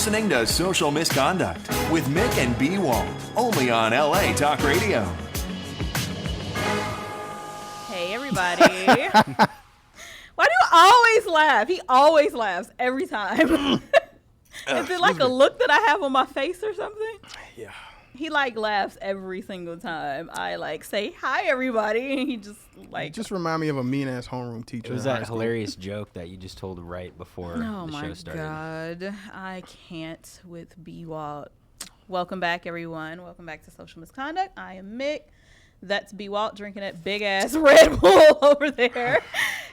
listening to Social Misconduct with Mick and B. Walt, only on LA Talk Radio. Hey, everybody. Why do you always laugh? He always laughs every time. Is it like a look that I have on my face or something? Yeah. He laughs every single time I say hi everybody, and he just Just remind me of a mean ass homeroom teacher. It was that hilarious joke that you just told right before the show started. Oh my God, I can't with B. Walt. Welcome back, everyone. Welcome back to Social Misconduct. I am Mick. That's B. Walt drinking that big ass Red Bull over there,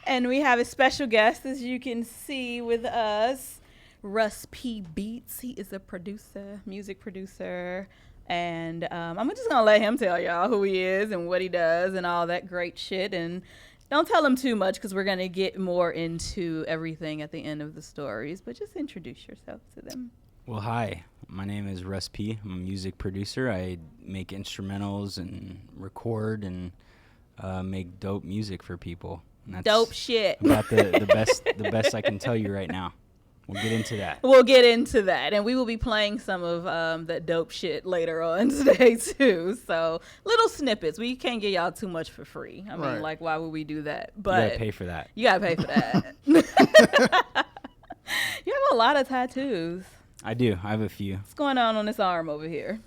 and we have a special guest, as you can see with us, Russ P. Beats. He is a producer, music producer. And I'm just going to let him tell y'all who he is and what he does and all that great shit. And don't tell him too much because we're going to get more into everything at the end of the stories. But just introduce yourself to them. Well, hi. My name is Russ P. I'm a music producer. I make instrumentals and record and make dope music for people. And that's dope shit. About the best I can tell you right now. We'll get into that. We'll get into that. And we will be playing some of that dope shit later on today, too. So, little snippets. We can't get y'all too much for free. I mean, why would we do that? But you got to pay for that. You got to pay for that. You have a lot of tattoos. I do. I have a few. What's going on this arm over here?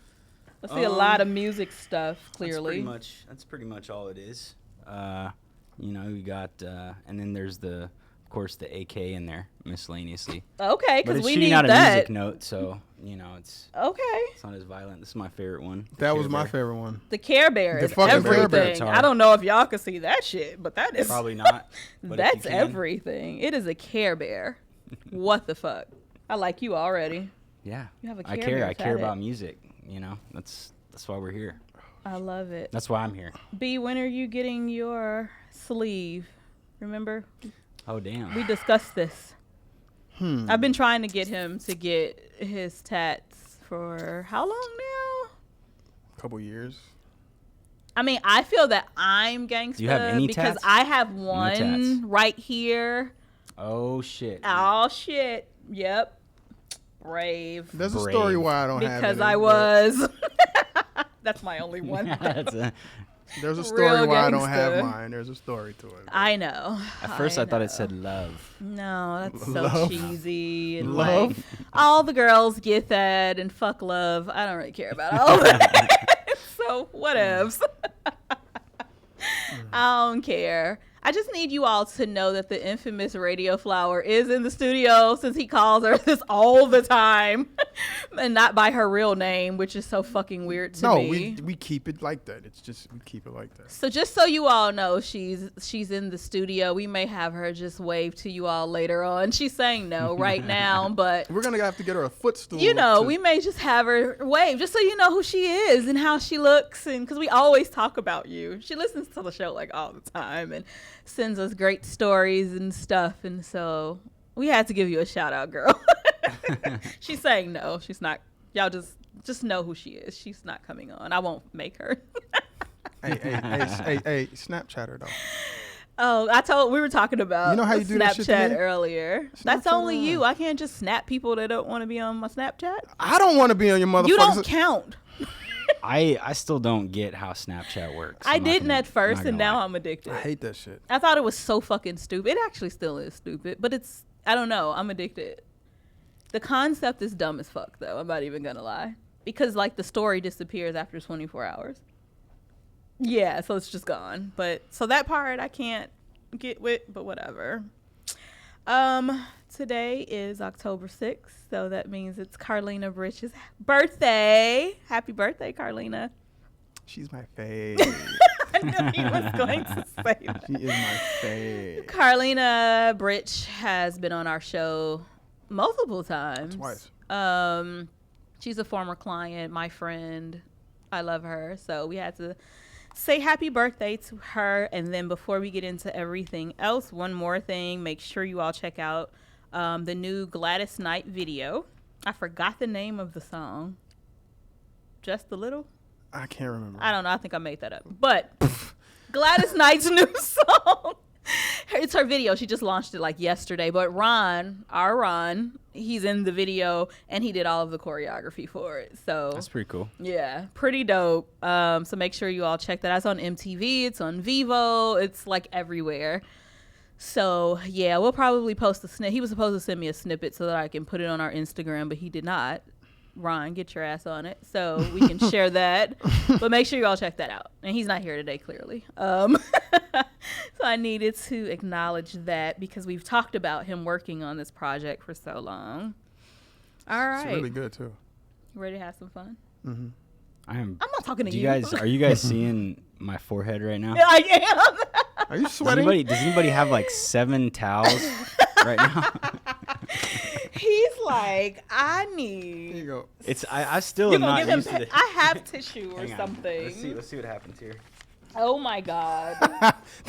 I see a lot of music stuff, clearly. That's pretty much all it is. We got, and then there's of course, the AK in there miscellaneously. Okay, because we need that. But it's shooting out a music note, so it's okay. It's not as violent. This is my favorite one. That was my favorite one. The Care Bear is everything. I don't know if y'all can see that shit, but that is probably not. That's everything. It is a Care Bear. What the fuck? I like you already. Yeah, you have a Care Bear. I care about music. That's why we're here. I love it. That's why I'm here. B, when are you getting your sleeve? Remember? Oh, damn. We discussed this. I've been trying to get him to get his tats for how long now? A couple years. I mean, I feel that I'm gangsta. Do you have any because tats? I have one right here. Oh, shit. Oh, shit. Yep. Brave. There's a story why I don't have it. Because I was. That's my only one. There's a story why I don't have mine. There's a story to it. I know. At first, I thought it said love. No, that's so cheesy. And love? All the girls get that, and fuck love. I don't really care about all that. So, whatevs. I don't care. I just need you all to know that the infamous Radio Flower is in the studio, since he calls her this all the time and not by her real name, which is so fucking weird to me. No, we keep it like that. It's just, we keep it like that. So just so you all know, she's in the studio. We may have her just wave to you all later on. She's saying no right now, but we're going to have to get her a footstool. We may just have her wave just so you know who she is and how she looks, and because we always talk about you. She listens to the show all the time and sends us great stories and stuff, and so we had to give you a shout out, girl. She's saying no, she's not. Y'all just know who she is. She's not coming on. I won't make her. hey, Snapchat her though. Oh, we were talking about how you do Snapchat earlier. That's only you. I can't just snap people that don't want to be on my Snapchat. I don't want to be on your motherfucker. You don't count. I still don't get how Snapchat works. I didn't at first, and now I'm addicted. I hate that shit. I thought it was so fucking stupid. It actually still is stupid, but I don't know. I'm addicted. The concept is dumb as fuck, though. I'm not even gonna lie. Because, the story disappears after 24 hours. Yeah, so it's just gone. So that part I can't get with, but whatever. Today is October 6th, so that means it's Carlina Britch's birthday. Happy birthday, Carlina. She's my fave. I knew he was going to say that. She is my fave. Carlina Britch has been on our show multiple times. Twice. She's a former client, my friend. I love her, so we had to say happy birthday to her. And then before we get into everything else, one more thing. Make sure you all check out the new Gladys Knight video. I forgot the name of the song. Just a Little? I can't remember. I don't know. I think I made that up. But Gladys Knight's new song It's her video. She just launched it like yesterday. But Ron, he's in the video and he did all of the choreography for it. So That's pretty cool. yeah, pretty dope. So make sure you all check that out. It's on MTV. It's on Vivo. It's like everywhere. So yeah, we'll probably post a snip. He was supposed to send me a snippet so that I can put it on our Instagram, but he did not. Ron, get your ass on it so we can share that. But make sure you all check that out. And he's not here today, clearly. So I needed to acknowledge that because we've talked about him working on this project for so long. All right. It's really good too. Ready to have some fun? Mm-hmm. I'm not talking to you. Guys, are you guys seeing my forehead right now? I am. Are you sweating? Does anybody have like 7 towels right now? He's like, I Here need. you go. I still You am gonna not give him? used to this. I have tissue or Hang on. something. Let's see what happens here. Oh my god.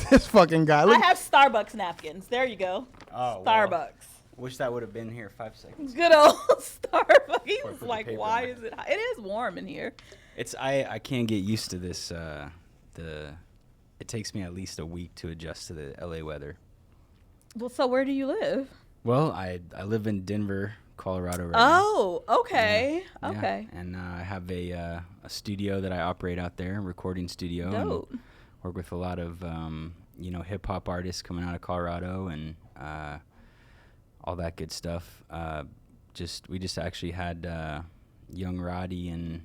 This fucking guy. I Look, have Starbucks napkins. There you go. Oh, Starbucks. Wish that would have been here 5 seconds. Good old Starbucks. He Or was put the like, paper why in is it hot? It is warm in here. I can't get used to this. It takes me at least a week to adjust to the LA weather. Well, so where do you live? Well, I live in Denver, Colorado right now. Oh, okay. Yeah, Okay. and I have a studio that I operate out there, a recording studio. Dope. And work with a lot of hip hop artists coming out of Colorado and all that good stuff. We just actually had Young Roddy and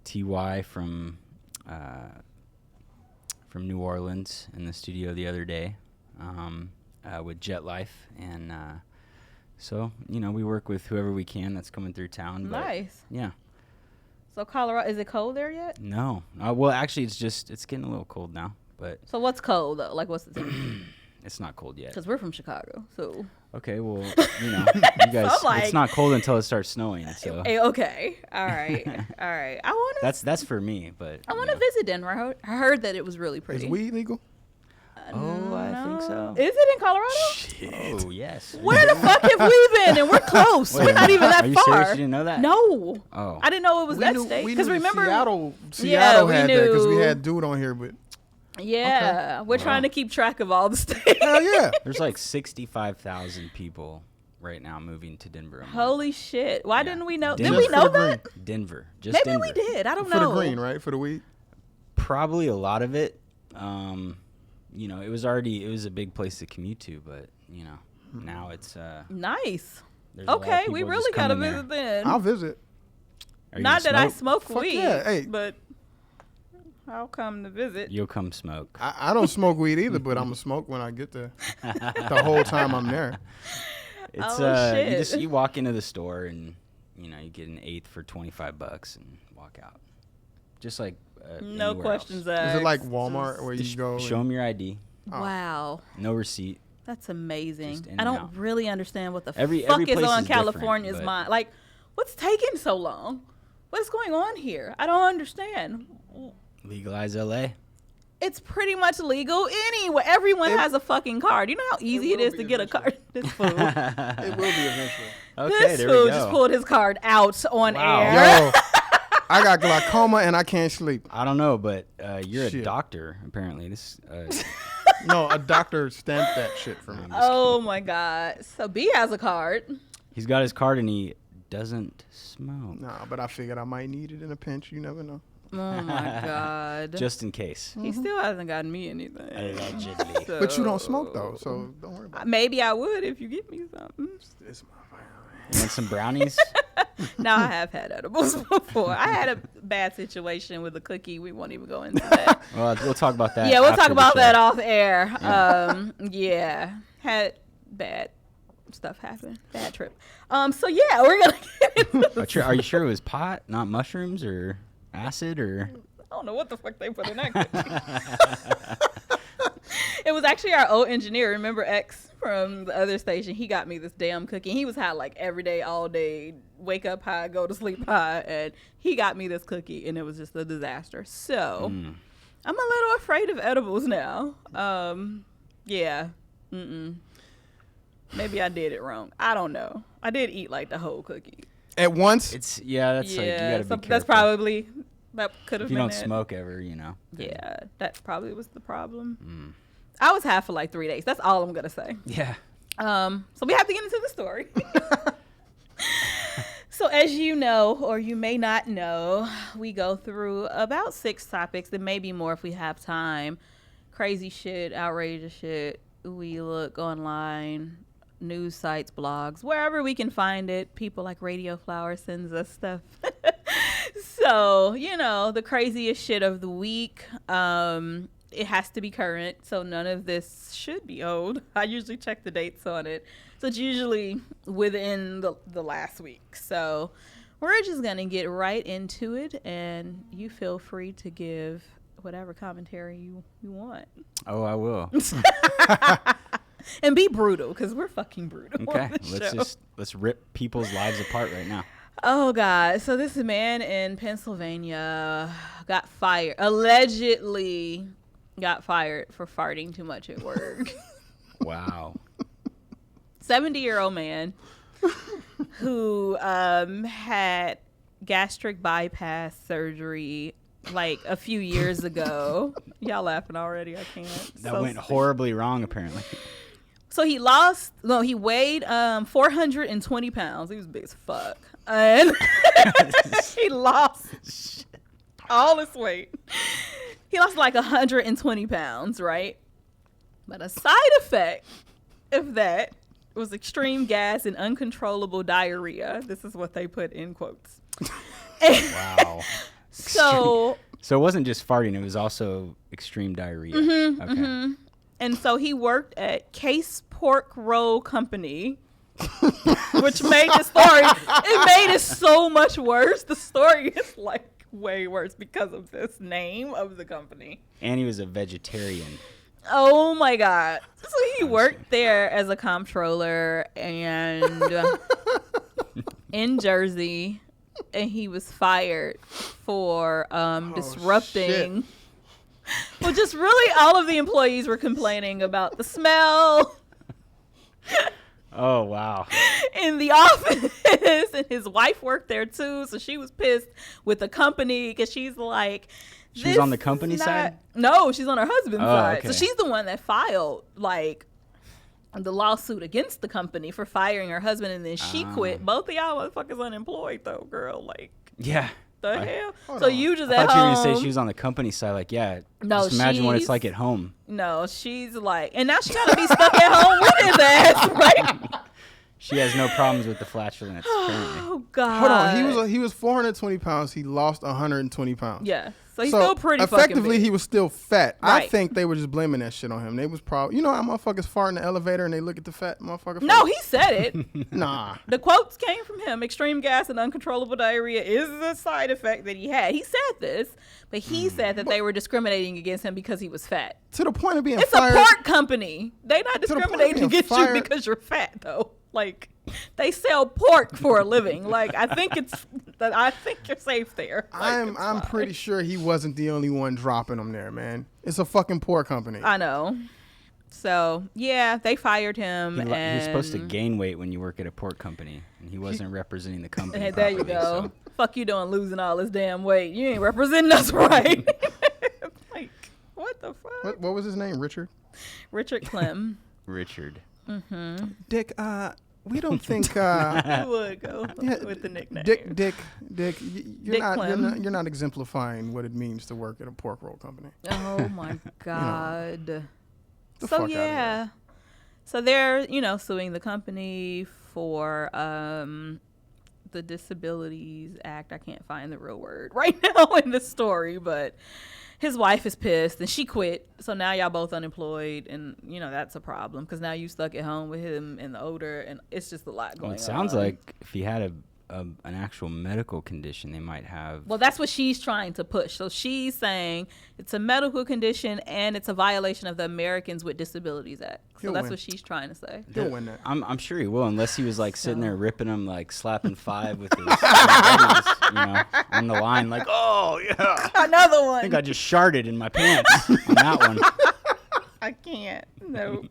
Ty from New Orleans in the studio the other day with Jet Life, and so we work with whoever we can that's coming through town. Nice. But, yeah. So Colorado, is it cold there yet? No. Well, actually, it's getting a little cold now, but So what's cold though? Like what's the temperature? it's not cold yet. Because we're from Chicago, so. Okay, well, you guys, I'm like- it's not cold until it starts snowing. So Okay. All right. All right. I want to. that's for me, but I want to visit Denver. I heard that it was really pretty. is weed legal? Oh, I think so. Is it in Colorado? Oh, yes. Where the fuck have we been? And we're close. Wait, We're not even that are you far. serious? You didn't know that? No. Oh. I didn't know it was that state. We Because knew remember, Seattle we had that because we knew. had dude on here, but yeah, we're trying to keep track of all the states. hell yeah. There's like 65,000 people right now moving to Denver. a month. Holy shit! Why didn't we know? Did Denver. we Just know for the that? green. Denver. Just Maybe Denver. we did. I don't For know. the green, right? For the weed. Probably a lot of it. It was a big place to commute to, but now it's Nice. there's a lot of Okay, we people really just gotta coming there. visit then. I'll visit. Are you Not gonna that I smoke? smoke Fuck weed, yeah, hey. but I'll come to visit. You'll come smoke. I don't smoke weed either, but I'm gonna smoke when I get there. The whole time I'm there. It's Oh, shit. you walk into the store and you get an eighth for $25 and walk out. Just like No anywhere questions else. asked. Is it like Walmart where Just you go? show them your ID, Wow, no receipt. that's amazing. Just in I and don't out. really understand what the Every fuck is place on is different, California's but- mind. Like, what's taking so long? What's going on here? I don't understand. Legalize LA. It's pretty much legal anyway. Everyone has a fucking card. You know how easy it will is be to get a eventually. card. This fool. It will be eventually. Okay, This there fool we go. just pulled his card out on Wow. air. Yo, I got glaucoma and I can't sleep. I don't know, but you're a Shit. doctor apparently. This No, a doctor stamped that shit for me. Oh my God. So B has a card. he's got his card and he doesn't smoke. Nah, but I figured I might need it in a pinch. You never know. Oh my God. Just in case. He still hasn't gotten me anything. Allegedly. But you don't smoke though, so don't worry about it. Maybe I would if you give me something. This motherfucker. You want some brownies? No, I have had edibles before. I had a bad situation with a cookie. We won't even go into that. Well, we'll talk about that. Yeah, we'll after talk the about show. that off air. Yeah, had bad stuff happen. Bad trip. So yeah, we're gonna get into But are you sure it was pot, not mushrooms or acid or? I don't know what the fuck they put in that cookie. It was actually our old engineer. Remember X from the other station? He got me this damn cookie. He was high like every day, all day. Wake up high, go to sleep high, and he got me this cookie, and it was just a disaster. So I'm a little afraid of edibles now. Yeah. Maybe I did it wrong. I don't know. I did eat like the whole cookie. At once? It's that's like you gotta be careful. That's probably that could have if you been don't it. smoke ever, then- Yeah, that probably was the problem. I was half for like 3 days. That's all I'm gonna say. Yeah. So we have to get into the story. So as you know, or you may not know, we go through about 6 topics. There may be more if we have time. Crazy shit, outrageous shit. We look online, news sites, blogs, wherever we can find it. People like Radio Flower sends us stuff. So, the craziest shit of the week. It has to be current, so none of this should be old. I usually check the dates on it. So it's usually within the last week. So we're just going to get right into it, and you feel free to give whatever commentary you want. Oh, I will. And be brutal, because we're fucking brutal. Okay, let's rip people's lives apart right now. Oh, God. So this man in Pennsylvania got fired, allegedly got fired for farting too much at work. Wow. 70-year-old man who had gastric bypass surgery like a few years ago. Y'all laughing already? I can't. That went horribly wrong, apparently. So he weighed 420 pounds. He was big as fuck. And he lost all his weight. He lost like 120 pounds, right? But a side effect of that was extreme gas and uncontrollable diarrhea. This is what they put in quotes. Wow. So it wasn't just farting, it was also extreme diarrhea. Mm-hmm, okay. Mm-hmm. And so he worked at Case Pork Roll Company, which made the story, it made it so much worse. The story is like way worse because of this name of the company. And he was a vegetarian. Oh my God. So he worked there as a comptroller and in Jersey, and he was fired for disrupting. Shit. Well, just really all of the employees were complaining about the smell. Oh, wow. In the office, and his wife worked there too, so she was pissed with the company because she's like, she was on the company side? No, she's on her husband's side. Okay. So she's the one that filed like the lawsuit against the company for firing her husband, and then she quit. Both of y'all motherfuckers unemployed though, girl. Like, yeah. the hell? Hold So on. you just I at thought you were home. going to say she was on the company side. Like, yeah. No, just imagine what it's she's- like at home. No, she's like, and now she gotta be stuck at home with his ass, right? She has no problems with the flatulence, apparently. Oh God. Hold on. He was 420 pounds. He lost 120 pounds. Yeah. So he's still pretty fucking effectively, big. he was still fat. I Right. think they were just blaming that shit on him. They was probably, how motherfuckers fart in the elevator and they look at the fat motherfucker. No, face? he said it. Nah. The quotes came from him. Extreme gas and uncontrollable diarrhea is a side effect that he had. He said this, but he said that they were discriminating against him because he was fat. To the point of being It's fired. a pork company. They not the point of discriminating being against fired. you because you're fat, though. Like, they sell pork for a living. Like, I think you're safe there. Like, I'm it's I'm fine. pretty sure he wasn't the only one dropping them there, man. It's a fucking pork company. I know. So yeah, they fired him. And You're supposed to gain weight when you work at a pork company, and he wasn't representing the company. Hey, there you properly, go. so- Fuck you doing losing all this damn weight. You ain't representing us right. Like, what the fuck? What was his name? Richard? Richard Clem. Richard. Dick, we don't think I would go yeah, with the nickname. Dick, Dick you're Clem. not exemplifying what it means to work at a pork roll company. Oh my God. The So fuck outta here. yeah. So they're, suing the company for the Disabilities Act. I can't find the real word right now in the story, but his wife is pissed and she quit. So now y'all both unemployed, and that's a problem because now you stuck at home with him and the odor, and it's just a lot going Well, on. it sounds like if he had an actual medical condition, they might have. Well, that's what she's trying to push. So she's saying it's a medical condition and it's a violation of the Americans with Disabilities Act. So He'll that's win. what she's trying to say. He'll win that. I'm sure he will, unless he was like sitting So- there ripping them, like slapping five with his buddies, on the line, like, oh yeah, Another one. I think I just sharted in my pants on that one. I can't. No.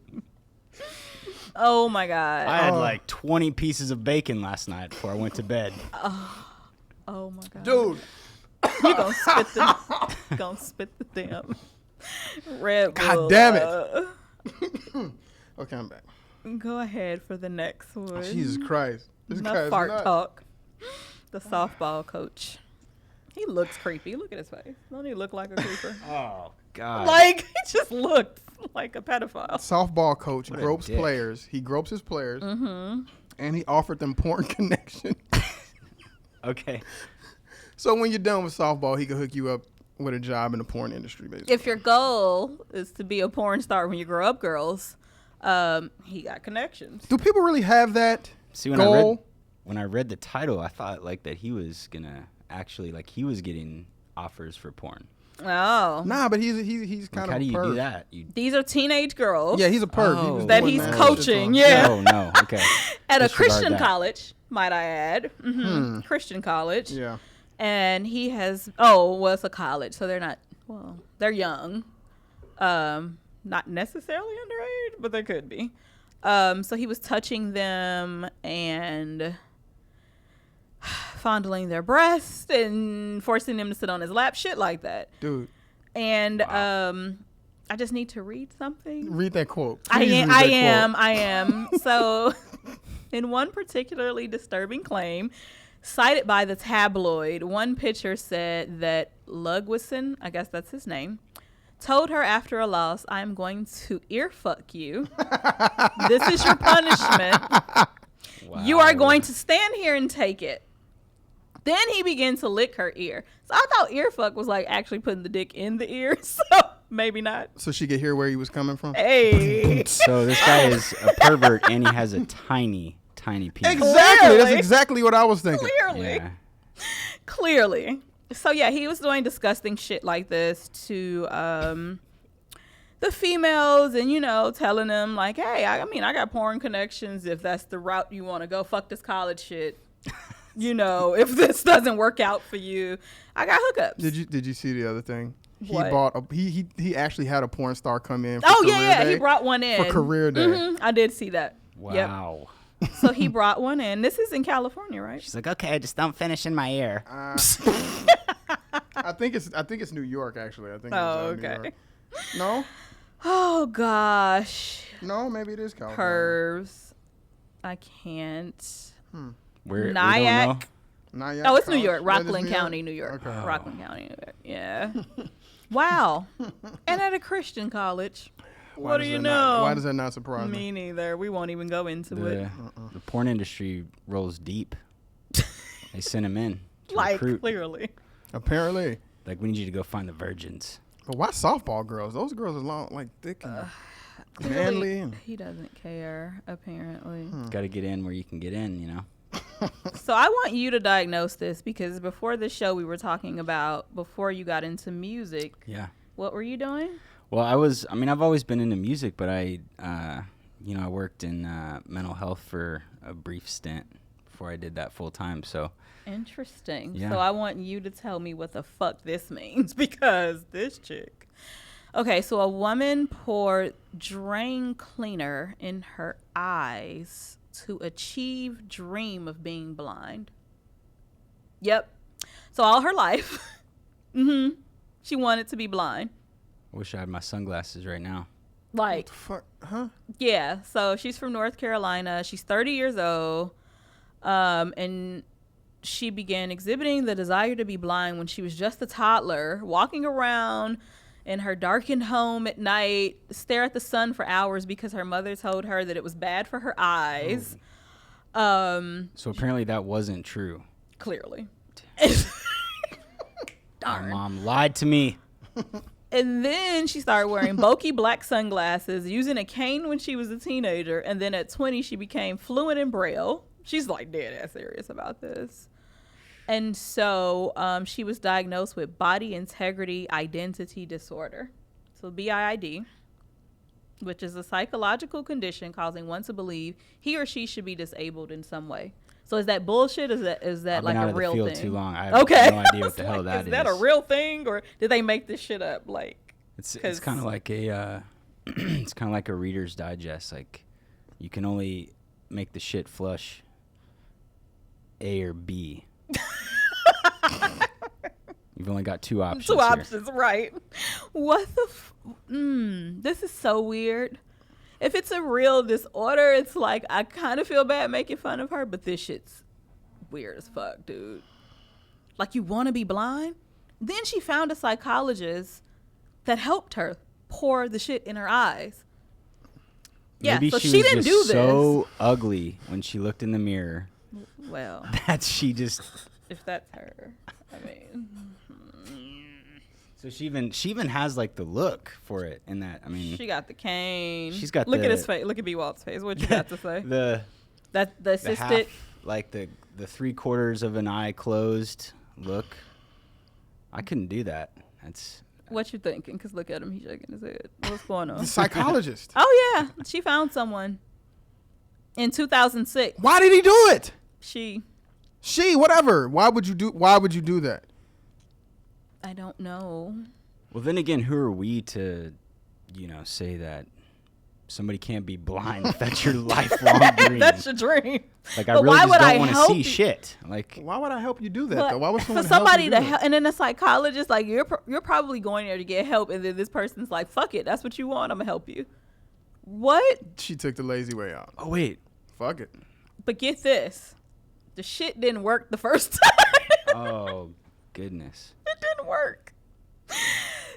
Oh my God. I had like 20 pieces of bacon last night before I went to bed. Oh my God. Dude, You gonna spit the damn Red Bull. God damn it. Okay, I'm back. Go ahead for the next one. Jesus Christ. This Enough guy's fart nuts. talk. The softball coach. He looks creepy. Look at his face. Don't he look like a creeper? Oh God. Like, he just looks like a pedophile. Softball coach What a gropes dick. players. He gropes his players. Mm-hmm. And he offered them porn connection. Okay. So when you're done with softball, he can hook you up with a job in the porn industry, basically. If your goal is to be a porn star when you grow up, girls, he got connections. Do people really have that See, when goal? I read the title, I thought like that he was gonna actually like he was getting offers for porn. Oh. Nah, but he's Like, kind of how a do you perv. do that? You These are teenage girls. Yeah, he's a perv. He Oh. was That doing he's shit coaching, on- yeah. Oh no. Okay. At a Disregard Christian that. college, might I add. Mm-hmm. Christian college. Yeah. And he has, it's a college, so they're young. Not necessarily underage, but they could be. So he was touching them and fondling their breasts and forcing them to sit on his lap, shit like that. Dude, And Wow. I just need to read something. read that quote. I Please am. read I that am. quote. I am. So, in one particularly disturbing claim cited by the tabloid, one picture said that Ludwigson, I guess that's his name, told her after a loss, "I'm going to earfuck you. This is your punishment. You are Wow. going to stand here and take it." Then he began to lick her ear. So I thought earfuck was like actually putting the dick in the ear. So maybe not. So she could hear where he was coming from? Hey. So this guy is a pervert and he has a tiny penis. Exactly. Clearly. That's exactly what I was thinking. Clearly. Yeah. Clearly. So yeah, he was doing disgusting shit like this to the females and, telling them like, hey, I got porn connections if that's the route you want to go. Fuck this college shit. If this doesn't work out for you, I got hookups. Did you see the other thing? What? He actually had a porn star come in for Oh, career yeah. day. He brought one in. For career day. Mhm, I did see that. Yep. Wow. So he brought one in. This is in California, right? She's like, okay, just don't finish in my ear. I think it's New York actually. I think Oh, it's New okay. York. No? Oh, gosh. No, maybe it is California. Pervs. I can't. We Nyack. don't know. Not yet. Oh, it's New College? York. That is Rockland County, New York. Okay. Rockland County, New York. Yeah. Wow. And at a Christian college. Why What do does you that not- know? why does that not surprise me? Me neither. We won't even go into it. The porn industry rolls deep. They send him in to Like, recruit. clearly. Apparently. Like, we need you to go find the virgins. But why softball girls? Those girls are long, like thick and manly. And, He doesn't care, apparently. Got to get in where you can get in, So I want you to diagnose this because before the show we were talking about before you got into music. Yeah. What were you doing? Well, I've always been into music, but I worked in mental health for a brief stint before I did that full time. So Interesting. Yeah. So I want you to tell me what the fuck this means because this chick. Okay, so a woman poured drain cleaner in her eyes to achieve dream of being blind. Yep. So all her life, she wanted to be blind. I wish I had my sunglasses right now. Like, fuck, huh? yeah. So she's from North Carolina. She's 30 years old. And she began exhibiting the desire to be blind when she was just a toddler, walking around in her darkened home at night, stare at the sun for hours because her mother told her that it was bad for her eyes. So apparently that wasn't true. Clearly. My Darn. mom lied to me. And then she started wearing bulky black sunglasses, using a cane when she was a teenager. And then at 20, she became fluent in Braille. She's like dead ass serious about this. And so she was diagnosed with body integrity identity disorder. So BIID, which is a psychological condition causing one to believe he or she should be disabled in some way. So is that bullshit? Is that I've like been out a of real the field thing? too long. I have Okay. no idea what the I was hell like, that is. Is that a real thing, or did they make this shit up? Like, It's 'cause- kind of like a it's kind of like a Reader's Digest. Like, you can only make the shit flush A or B. You've only got two options. two here. options, right? What the? This is so weird. if it's a real disorder, it's like I kind of feel bad making fun of her, but this shit's weird as fuck, dude. Like, you want to be blind? Then she found a psychologist that helped her pour the shit in her eyes. Yeah, Maybe so she she was didn't just do this. so ugly when she looked in the mirror Well, that she just. if that's her, I mean, So she even has like the look for it in that. I mean, she got the cane. She's got look the- at his face. Look at B. Walt's face. What you got to say? the That the the assisted. half, like the 3/4 of an eye closed look. I couldn't do that. That's What you thinking? Because look at him. He's shaking his head. What's going on? The psychologist. Oh, yeah. She found someone in 2006. Why did he do it? She, Whatever. Why would you do that? I don't know. well. Then again, who are we to, say that somebody can't be blind if that's your lifelong dream? That's your dream. Like, I But really why just would I don't want to help see you? shit. Like, Why would I help you do that, But though? Why would someone for somebody help to you do that? and then a psychologist, like you're probably going there to get help, and then this person's like, "Fuck it, that's what you want. I'm gonna help you." What? She took the lazy way out. oh wait, Fuck it. But get this, the shit didn't work the first time. oh goodness. It didn't work.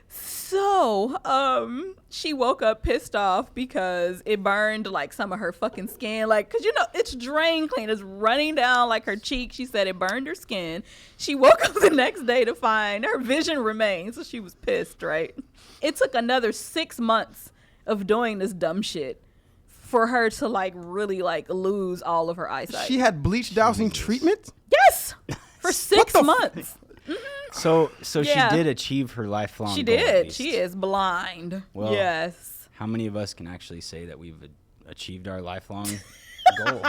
So, she woke up pissed off because it burned like some of her fucking skin. Like, cause it's drain clean. It's running down like her cheek. She said it burned her skin. She woke up the next day to find her vision remained. So she was pissed, right? It took another 6 months of doing this dumb shit for her to like really like lose all of her eyesight. She had bleach dousing treatment? Yes, for 6 the months. So Yeah. she did achieve her lifelong. She goal, at did. least. She is blind. Well, yes. How many of us can actually say that we've achieved our lifelong goal?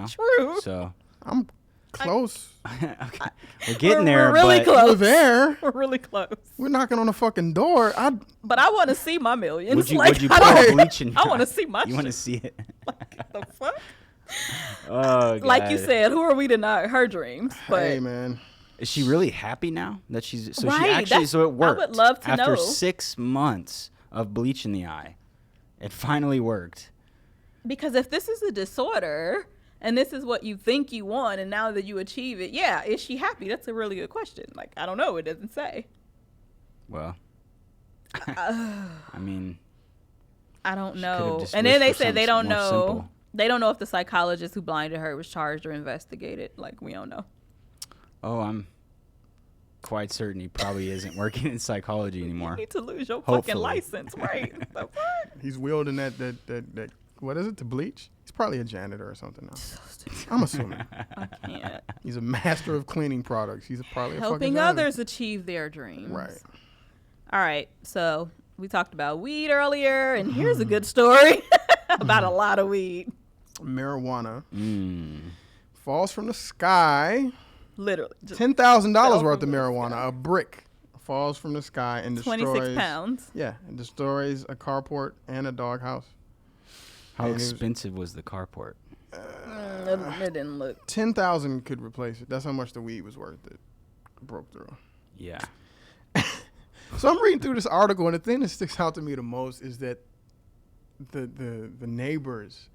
True. So I'm close. okay. We're getting there, We're really but close. We're there. We're really close. We're knocking on the fucking door. But I want to see my millions. would you like, would you I pour don't- bleach in? I want to see my You want to shit. see it? The fuck? Oh, Like you God. said, who are we to not her dreams? But Hey, man. Is she really happy now that she's so Right, she actually that's- so it I worked would love to after know. 6 months of bleach in the eye? It finally worked. because if this is a disorder and this is what you think you want, and now that you achieve it, yeah, is she happy? That's a really good question. Like, I don't know. It doesn't say. Well, I mean, I don't She could've know. just And then they wished for said they something don't more know. simple. They don't know if the psychologist who blinded her was charged or investigated. Like, we don't know. oh, I'm quite certain he probably isn't working in psychology You anymore. need to lose your fucking Hopefully. license, right? The fuck? He's wielding that what is it, to bleach? He's probably a janitor or something now. I'm assuming. I can't. He's a master of cleaning products. He's probably a fucking Helping janitor. others achieve their dreams. Right. All right. So we talked about weed earlier, and here's a good story about a lot of weed. Marijuana Mm. falls from the sky. Literally. Just $10,000 fell worth of from the marijuana. sky. A brick falls from the sky and destroys 26 pounds. Yeah, and destroys a carport and a doghouse. How And it was- expensive was the carport? It didn't look. 10,000 could replace it. That's how much the weed was worth that broke through. Yeah. So I'm reading through this article, and the thing that sticks out to me the most is that the neighbors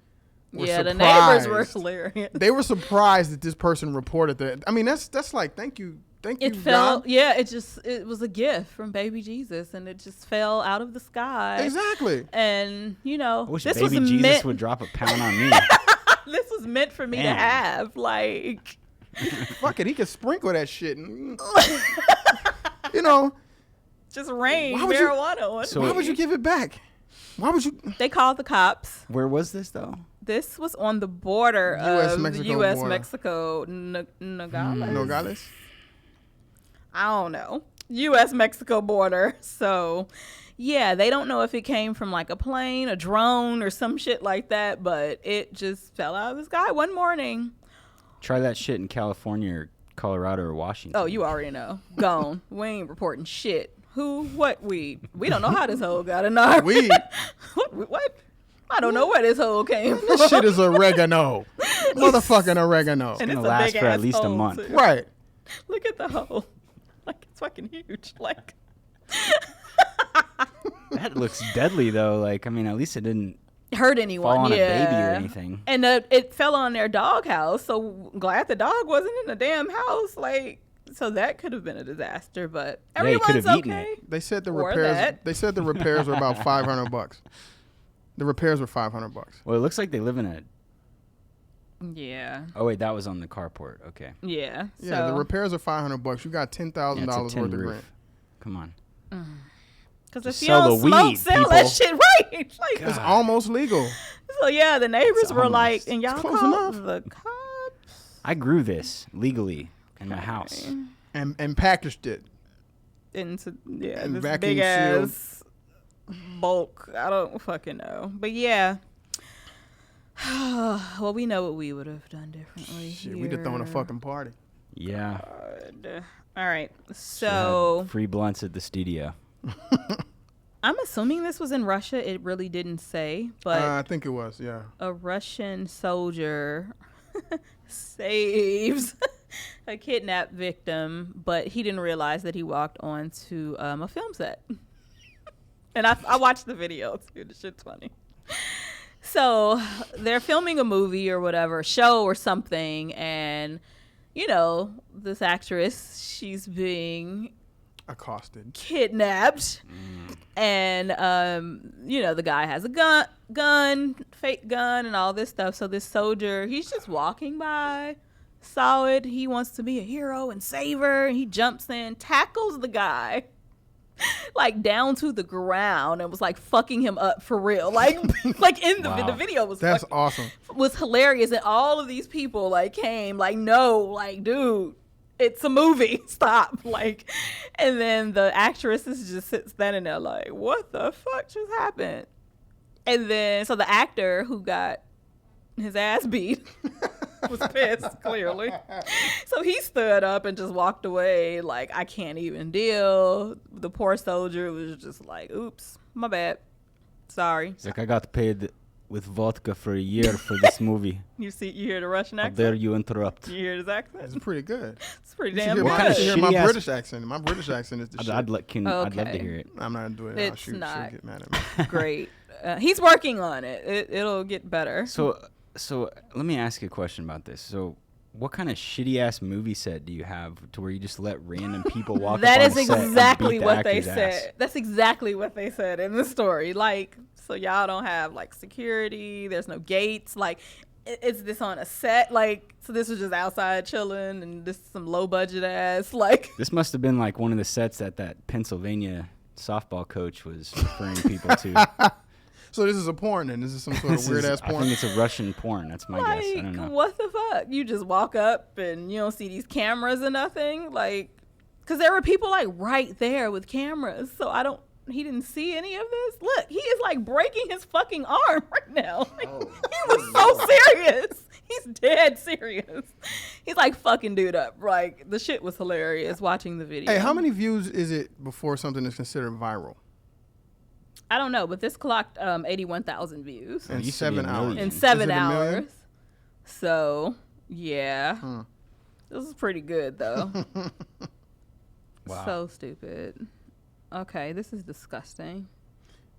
were Yeah, the surprised. neighbors were hilarious. They were surprised that this person reported that. I mean, that's like, thank you, It fell. God. Yeah, it was a gift from baby Jesus, and it just fell out of the sky. Exactly. And I wish this was baby Jesus meant. would drop a pound on me. This was meant for me to Man. have. Like, Fuck it, he could sprinkle that shit. And, you know, just rain Why would you- marijuana on. So- why would you give it back? Why would you? They called the cops. Where was this though? This was on the border of the US-Mexico U.S. border. Mexico Nogales. Nogales? I don't know. U.S. Mexico border. So, yeah, they don't know if it came from like a plane, a drone, or some shit like that, but it just fell out of the sky one morning. Try that shit in California or Colorado or Washington. Oh, you already know. Gone. We ain't reporting shit. Who? What weed? We don't know how this hole got in our Weed? What? I don't know where this hole came from. This shit is oregano. Motherfucking oregano. And gonna it's a last big for at ass least a hole, month. too. Right. Look at the hole. Like, it's fucking huge. Like, That looks deadly though. Like, I mean, at least it didn't hurt anyone. fall on yeah. a baby or anything. And it fell on their doghouse. So glad the dog wasn't in the damn house. Like, so that could have been a disaster. But Yeah, he could everyone's have eaten okay. it. They said the Or repairs. that. They said the repairs were about $500. The repairs were $500. Well, it looks like they live in a. Yeah. Oh wait, that was on the carport. Okay. Yeah. Yeah, so, the repairs are $500. You got $10,000 Yeah, it's a worth tin of roof. rent. Come on. Because Just if you sell don't the smoke, weed, sell that people. shit right. Like, It's almost legal. so yeah, the neighbors It's were like, almost. and y'all It's close called enough. the cops. I grew this legally in my house. And packaged it. Into And this vacuum big ass bulk. I don't fucking know, but yeah. Well, we know what we would have done differently. Shit, we'd have thrown a here. fucking party. Yeah. God. All right, Should've so had free blunts at the studio. I'm assuming this was in Russia. It really didn't say, but I think it was, yeah. a Russian soldier saves a kidnapped victim, but he didn't realize that he walked onto a film set. And I watched the video too. The shit's funny. So they're filming a movie or whatever, show or something, and you know, this actress, she's being Accosted. kidnapped, and you know, the guy has a gun, fake gun, and all this stuff. So this soldier, he's just walking by, solid. He wants to be a hero and save her. He jumps in, tackles the guy, like down to the ground, and was like fucking him up for real. Like, like in the Wow. the video was That's fucking, awesome. was hilarious, and all of these people like came like, no, like, dude, it's a movie, stop. Like, and then the actress is just standing there like, what the fuck just happened? And then so the actor who got his ass beat was pissed, clearly. So he stood up and just walked away like, I can't even deal. The poor soldier was just like, oops, my bad, sorry. He's like, I got paid with vodka for a year for this movie. You hear the Russian How accent? dare you interrupt? You hear his accent? It's pretty good. It's pretty You should damn hear good. my, kind you of should hear my shitty-ass- British accent. My British accent is the shit. I'd love to Okay. hear it. I'm not doing it. It's She'll not. get mad at me. Great. He's working on it. It'll get better. So let me ask you a question about this. So, what kind of shitty ass movie set do you have to where you just let random people walk That up is on set and exactly beat the what they actor's ass? said. That's exactly what they said in the story. Like, so y'all don't have like security. There's no gates. Like, it's this on a set. Like, so this was just outside chilling, and this is some low budget ass. Like, This must have been like one of the sets that Pennsylvania softball coach was referring people to. So this is a porn, and this is some sort of This weird is- ass I porn. think it's a Russian porn. That's my guess. I don't know. what the fuck? You just walk up and you don't see these cameras or nothing. Like, because there were people like right there with cameras. So he didn't see any of this. Look, he is like breaking his fucking arm right now. Like, he was so serious. He's dead serious. He's like fucking dude up. Like, the shit was hilarious watching the video. Hey, how many views is it before something is considered viral? I don't know, but this clocked 81,000 views In used to be 7 a hours. million. in Is 7 it a million? hours. So, yeah. This is pretty good, though. Wow. So stupid. Okay, this is disgusting.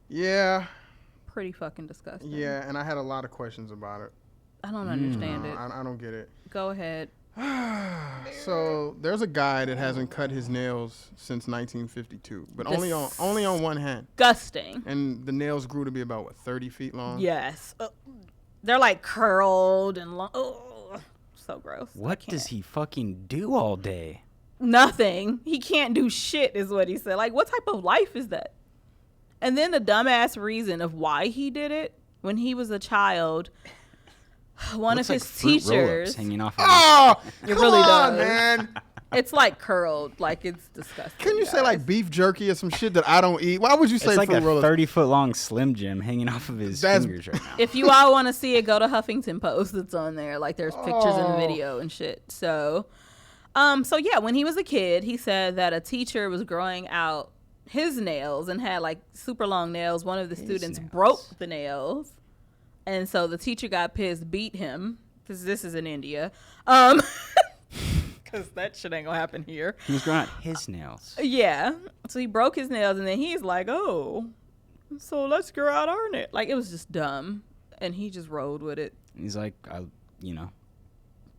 Yeah, Pretty fucking disgusting. yeah, and I had a lot of questions about it. I don't understand it. I don't get it. Go ahead. So there's a guy that hasn't cut his nails since 1952, but only on one hand, Disgusting. and the nails grew to be about what 30 feet long. Yes. They're like curled and long. Oh, so gross. What does he fucking do all day? Nothing. He can't do shit, is what he said. Like, what type of life is that? And then the dumbass reason of why he did it when he was a child. One Looks of like his fruit roll-ups teachers. hanging off. Of Oh, It come really on, does. man. It's like curled. Like, it's disgusting. Can you say guys. like beef jerky or some shit that I don't eat? Why would you say It's like fruit a rollers? 30-foot long Slim Jim hanging off of his That's- fingers right now. If you all want to see it, go to Huffington Post. It's on there. Like, there's pictures in the Oh. video and shit. So yeah, when he was a kid, he said that a teacher was growing out his nails and had like super long nails. One of the students nails. broke the nails, and so the teacher got pissed, beat him, because this is in India. Because that shit ain't gonna happen here. He was growing out his nails. Yeah. So he broke his nails, and then he's like, oh, So let's grow out our nail. Like, it was just dumb. And he just rolled with it. He's like, you know,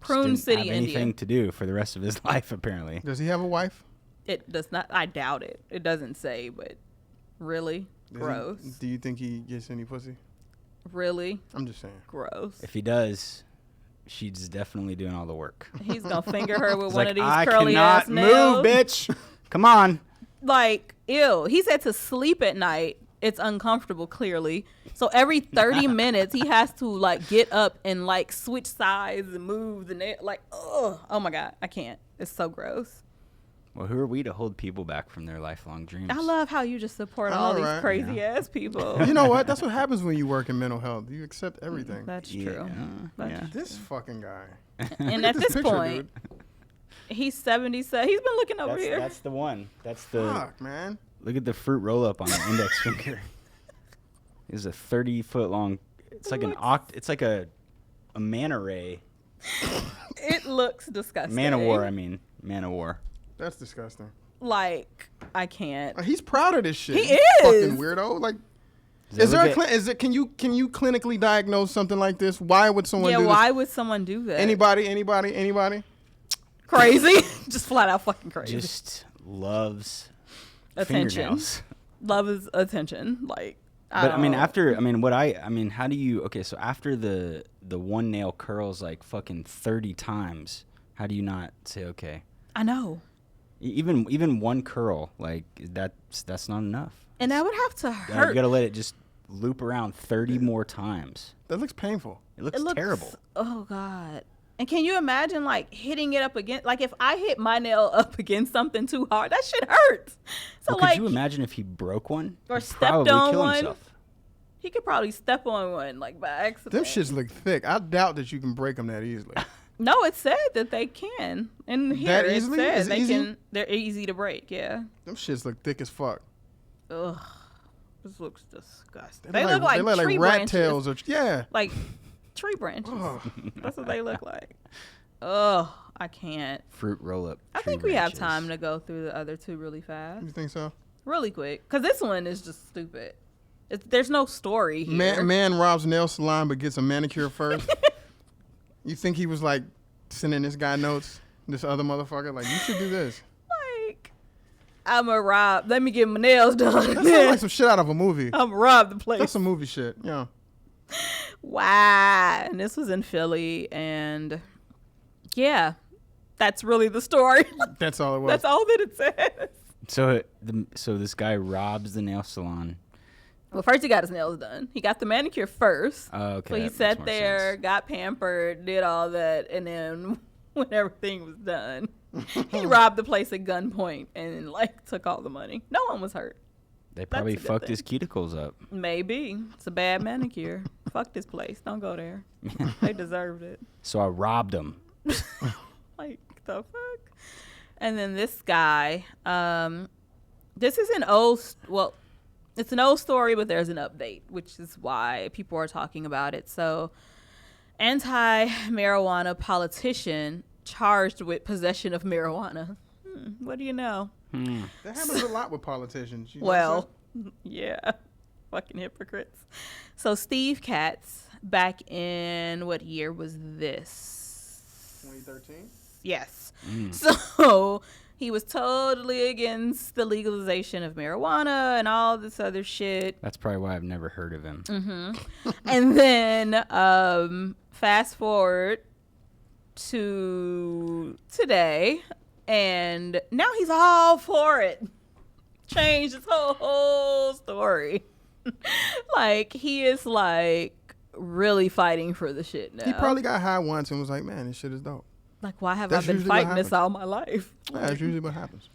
Prune just didn't City, have anything India. to do for the rest of his life, apparently. Does he have a wife? It does not. I doubt it. It doesn't say, but really gross. Do you think he gets any pussy? Really I'm just saying. gross. If he does, she's definitely doing all the work. He's gonna finger her with He's one like, of these I curly cannot ass nails. move, bitch. Come on. Like, ew. He said to sleep at night. It's uncomfortable, clearly. So every 30 minutes, he has to, like, get up and, like, switch sides and move the nail. Like, ugh. Oh, my God. I can't. It's so gross. Well, who are we to hold people back from their lifelong dreams? I love how you just support I all know, these right? crazy-ass people. You know what? That's what happens when you work in mental health. You accept everything. That's Yeah, true. That's yeah. This fucking guy. And Look at this picture, point, he's 77. He's been looking over here. That's the one. That's dude. the. Fuck, man. Look at the fruit roll up on the index finger. It's a 30-foot long. It's like an It's like a manta ray. It looks disgusting. Man of war. I mean, man of war. That's disgusting. Like, I can't. He's proud of this shit. He You is. fucking weirdo. Like, is there look at- can you clinically diagnose something like this? Why would someone Yeah, do why this? would someone do that? Anybody? Crazy. Just flat out fucking crazy. Just loves Attention. fingernails. Love is attention. Like, But I mean, don't- how do you? Okay, so after the one nail curls like fucking 30 times, how do you not say okay? I know. Even one curl, like that's not enough. And that would have to You hurt. gotta let it just loop around 30 more times. That looks painful. It looks It terrible. Oh God. And can you imagine like hitting it up against, like if I hit my nail up against something too hard, that shit hurts. So Well, like, could you imagine if he broke one? Or He'd stepped probably on kill one? himself. he could probably step on one like by accident. Them shits look thick. I doubt that you can break them that easily. No, it said that they can. And here That it easily? said Is it they easy? can. They're easy to break. Yeah. Them shits look thick as fuck. Ugh. This looks disgusting. They look they like tree rat branches. tails or yeah. Like tree branches. Ugh. That's what they look like. Ugh, I can't. Fruit roll up. I think we have time to go through the other two really fast, You think so? really quick, because this one is just stupid. There's no story here. Man robs nail salon but gets a manicure first. You think he was like sending this guy notes? This other motherfucker, like, you should do this. Like, I'm a rob. Let me get my nails done. That sounds like some shit out of a movie. I'm gonna rob the place. That's some movie shit. Yeah. Wow. And this was in Philly, and yeah, that's really the story. That's all it was. That's all that it says. So this guy robs the nail salon. Well, first he got his nails done. He got the manicure first. Oh, okay. So he that makes sat more there, sense. got pampered, did all that, and then when everything was done, he robbed the place at gunpoint and like took all the money. No one was hurt. They probably a good fucked thing. his cuticles up. Maybe it's a bad manicure. Fuck this place. Don't go there. They deserved it. So I robbed him. Like the fuck. And then this guy. This is an old. Well, it's an old story, but there's an update, which is why people are talking about it. So, anti-marijuana politician charged with possession of marijuana. What do you know? That happens a lot with politicians. You notice Well, yeah, fucking hypocrites. So Steve Katz, back in what year was this? that? 2013? Yes. So he was totally against the legalization of marijuana and all this other shit. That's probably why I've never heard of him. And then fast forward to today, and now he's all for it. Changed his whole story. Like, he is like really fighting for the shit now. He probably got high once and was like, man, this shit is dope. like, why have That's I been usually what fighting this happens. all my life? Yeah, that's usually what happens.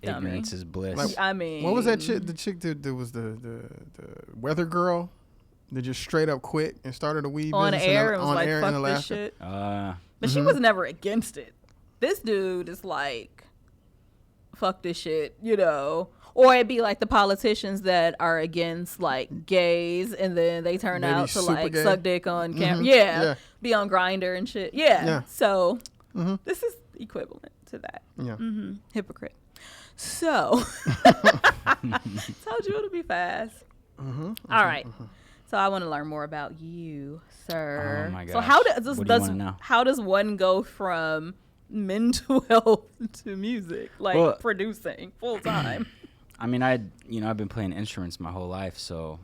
Dummy. Ignorance is bliss. Like, I mean, What was that chick? The chick that was the weather girl that just straight up quit and started a weed on business air and was on like, air in fuck this Alaska. shit. Uh, But she was never against it. This dude is like, fuck this shit, you know. Or it'd be like the politicians that are against like gays, and then they turn Maybe out to super like gay. suck dick on camera. Mhm. Yeah, Yeah. be on Grindr and shit. Yeah. Yeah. So Mhm. this is equivalent to that. Yeah. Hypocrite. So told you it'll be fast. All right. So I want to learn more about you, sir. Oh my gosh. So how does What do you wanna know? how does one go from mental health to music, like Well- producing full time? I mean, I've been playing instruments my whole life, so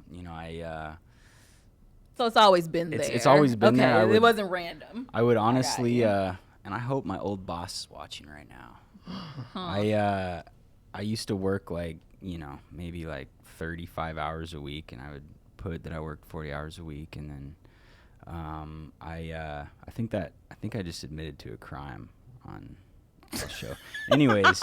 So it's always been there. It's always been there. Okay, it wasn't random. I would honestly, you. and I hope my old boss is watching right now. I used to work like, maybe like 35 hours a week, and I would put that I worked 40 hours a week, and then I think I just admitted to a crime on the show. Anyways,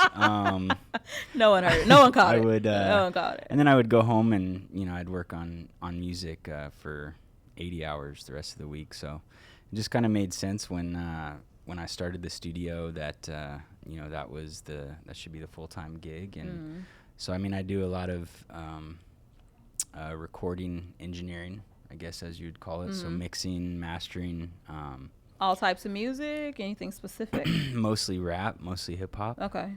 No one heard it. No one caught I it. would, No one caught it. and then I would go home and I'd work on music for 80 hours the rest of the week. So it just kind of made sense when I started the studio that that should be the full-time gig. And so I mean, I do a lot of recording engineering, I guess, as you'd call it. So mixing, mastering, All types of music, anything specific? mostly rap, mostly hip hop. Okay.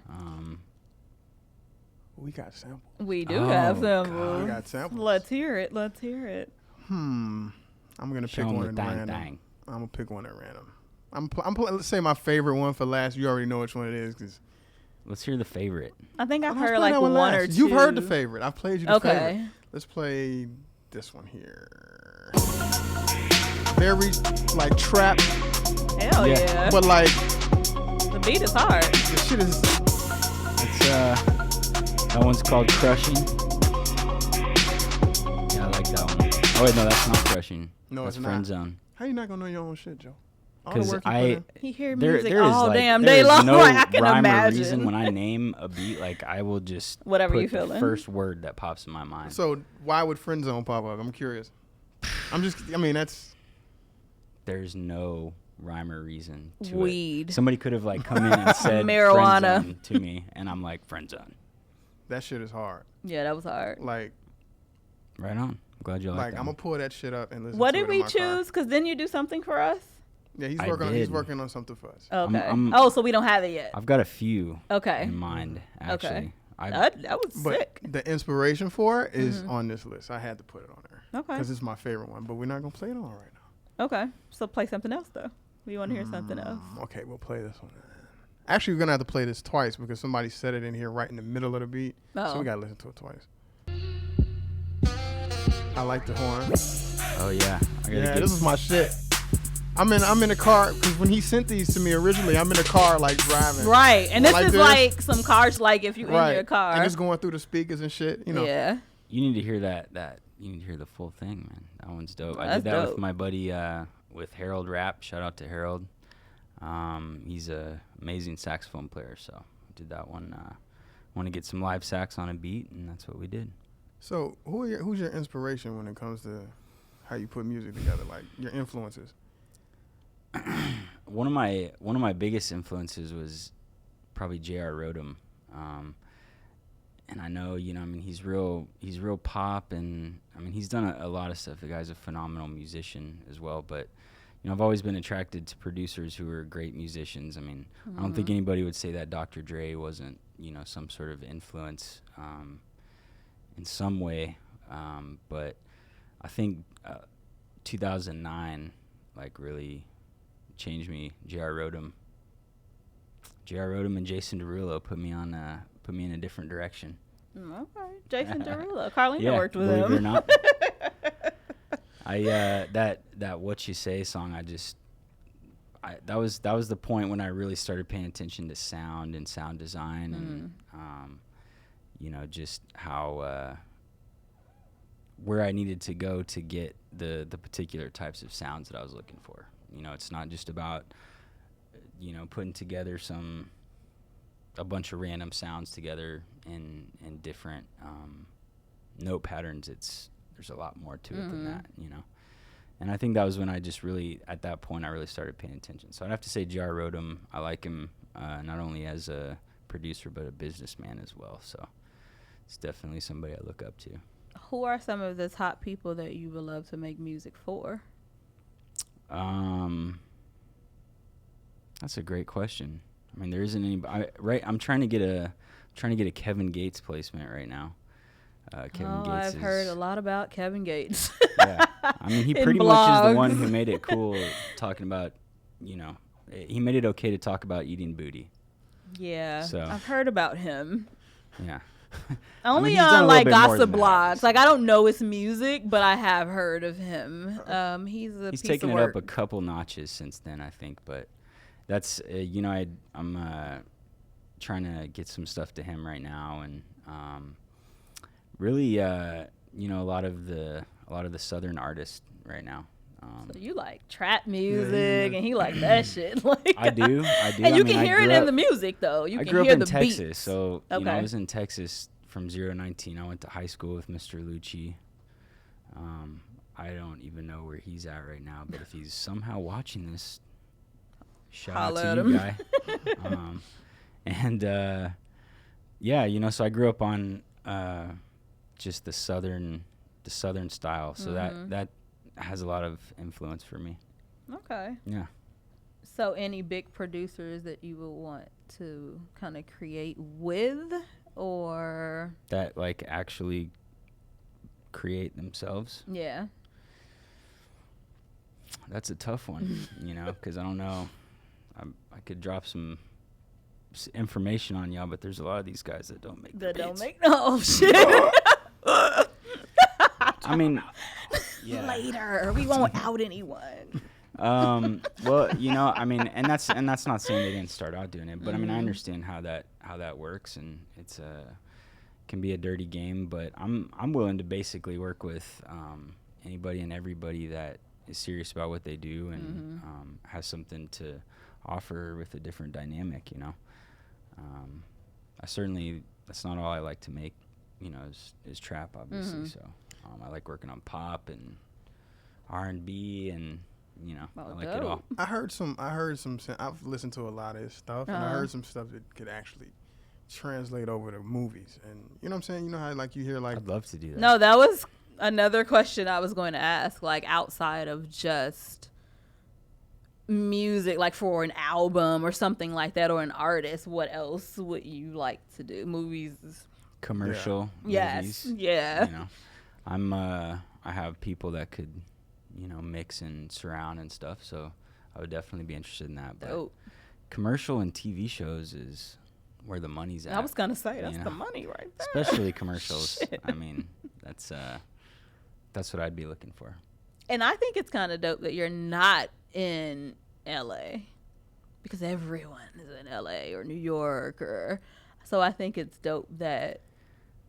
We got samples. We do Oh, have God. samples. We got samples. Let's hear it. Let's hear it. I'm gonna Show pick 'em one the at thang random. thang. I'm gonna pick one at random. Let's say my favorite one for last. You already know which one it is, because Let's hear the favorite. I think I've let's heard play like that one last. or two. You've heard the favorite. I've played you the Okay. favorite. Let's play this one here. Very like trap, Hell Yeah. yeah. but like The beat is hard. the shit is. It's that one's called Crushing. Yeah, I like that one. Oh wait, no, that's not Crushing. No, that's it's Friend not. Zone. How you not gonna know your own shit, Joe? All the Because work you put I in. He hear there music there is all like damn there day is long. no Like, I can rhyme imagine. or reason when I name a beat. Like I will just Whatever put you the feeling. first word that pops in my mind. So why would Friend Zone pop up? I'm curious. I mean, that's. There's no rhyme or reason to Weed. it. Somebody could have like come in and said Marijuana. Friend Zone to me, and I'm like Friend Zone. That shit is hard. Yeah, that was hard. Like, Right on. I'm glad you like that. I'm gonna pull that shit up and listen. What to did it in we my car. choose? Because then you do something for us. Yeah, he's I working. He's did. working on something for us. Okay. I'm- oh, so we don't have it yet. I've got a few Okay. in mind actually. Okay. I That was But sick. the inspiration for it is on this list. I had to put it on there Okay. because it's my favorite one. But we're not gonna play it on right now. Okay. So play something else though. We want to hear something else. Okay, we'll play this one. Actually, we're gonna have to play this twice because somebody said it in here right in the middle of the beat, so Oh. we gotta listen to it twice. I like the horn. Oh yeah. I gotta Yeah, get this is my shit. I'm in the car because when he sent these to me originally, I'm in the car like driving. Right. And this Like is this. like some cars like if you Right. in your car. And it's going through the speakers and shit. You know. Yeah. You need to hear that. You need to hear the full thing, man. That one's dope. I That's did that dope. with my buddy, with Harold Rapp. Shout out to Harold. He's a amazing saxophone player. So I did that one. Want to get some live sax on a beat, and that's what we did. So who's your inspiration when it comes to how you put music together? Like your influences. One of my biggest influences was probably J.R. Rodham. And I know, I mean, he's real pop, and I mean, he's done a lot of stuff. The guy's a phenomenal musician as well, but I've always been attracted to producers who are great musicians. I mean, I don't think anybody would say that Dr. Dre wasn't, some sort of influence in some way, but I think 2009 like really changed me. J.R. Rodham and Jason Derulo put me in a different direction. Okay. Jason Derulo. Carlina Yeah, worked with believe him. it or not. That What You Say song, that was the point when I really started paying attention to sound and sound design and just how where I needed to go to get the particular types of sounds that I was looking for. It's not just about putting together a bunch of random sounds together in different note patterns. There's a lot more to it than that, And I think that was when I just really, at that point, I really started paying attention. So I'd have to say J.R. Rodham. I like him not only as a producer but a businessman as well. So it's definitely somebody I look up to. Who are some of the top people that you would love to make music for? That's a great question. I mean, there isn't anybody. I'm trying to get a Kevin Gates placement right now. Kevin Gates I've heard a lot about Kevin Gates. Yeah, I mean, he In pretty much is the one blogs. who made it cool talking about, he made it okay to talk about eating booty. Yeah, So. I've heard about him. Yeah. Only he's done a on little like bit more gossip than that, blogs. obviously. Like I don't know his music, but I have heard of him. He's He's piece taken of it work. up a couple notches since then, I think. But that's, I'm trying to get some stuff to him right now, and really, a lot of the Southern artists right now. So you like trap music, Yeah. and he like that shit. Like I do. And you can hear it in the music, though. You I can grew up hear in the Texas, beats. so I Okay. was in Texas from 0 to 19. I went to high school with Mr. Lucci. I don't even know where he's at right now, but if he's somehow watching this, shout Holla out at to him. you, guy. So I grew up on just the southern style, so that has a lot of influence for me. Okay. Yeah. So any big producers that you would want to kind of create with, or That like actually create themselves. yeah. That's a tough one, because I don't know. I could drop some information on y'all, but there's a lot of these guys that don't make the That don't beats. make no shit. I mean, yeah. Later, we won't out anyone. Well, I mean, and that's not saying they didn't start out doing it, but I mean, I understand how that works, and it's can be a dirty game, but I'm willing to basically work with anybody and everybody that is serious about what they do and has something to offer with a different dynamic. I certainly, that's not all I like to make, is trap, obviously. So I like working on pop and R&B and I like it all. I heard some. I've listened to a lot of his stuff, and I heard some stuff that could actually translate over to movies. And you know what I'm saying? You know how like you hear like I'd love to do that. No, that was another question I was going to ask. Like outside of just music, like for an album or something like that, or an artist, what else would you like to do? Movies. Commercial Yes. movies. Yeah. I have people that could, mix and surround and stuff, so I would definitely be interested in that. But Dope. commercial and TV shows is where the money's at. I was gonna say that's you the know? money right there. Especially commercials. Shit. I mean, that's what I'd be looking for. And I think it's kind of dope that you're not in LA, because everyone is in LA or New York, or so I think it's dope that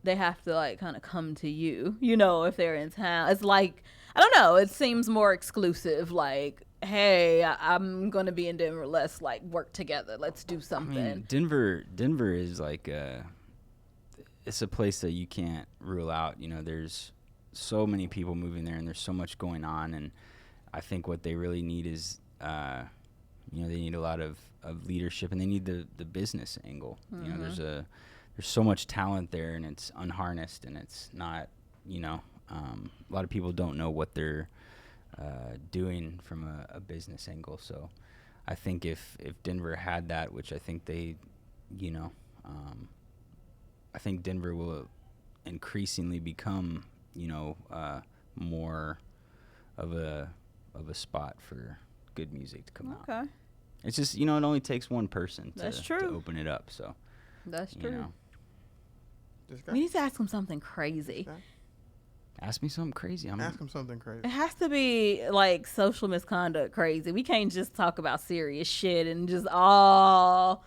they have to like kind of come to you, if they're in town. It's like, I don't know, it seems more exclusive, like, hey, I'm gonna be in Denver, let's like work together, let's do something. I mean, Denver is like it's a place that you can't rule out. There's so many people moving there, and there's so much going on, and I think what they really need is they need a lot of leadership, and they need the business angle. There's so much talent there, and it's unharnessed, and it's not, a lot of people don't know what they're doing from a business angle. So I think if Denver had that, which I think they, I think Denver will increasingly become, more of a spot for good music to come out. Okay, It's just, it only takes one person That's to true. open it up. So, that's you true. know, this guy. We need to ask him something crazy. ask me something crazy. Ask him something crazy. It has to be like social misconduct crazy. We can't just talk about serious shit and just all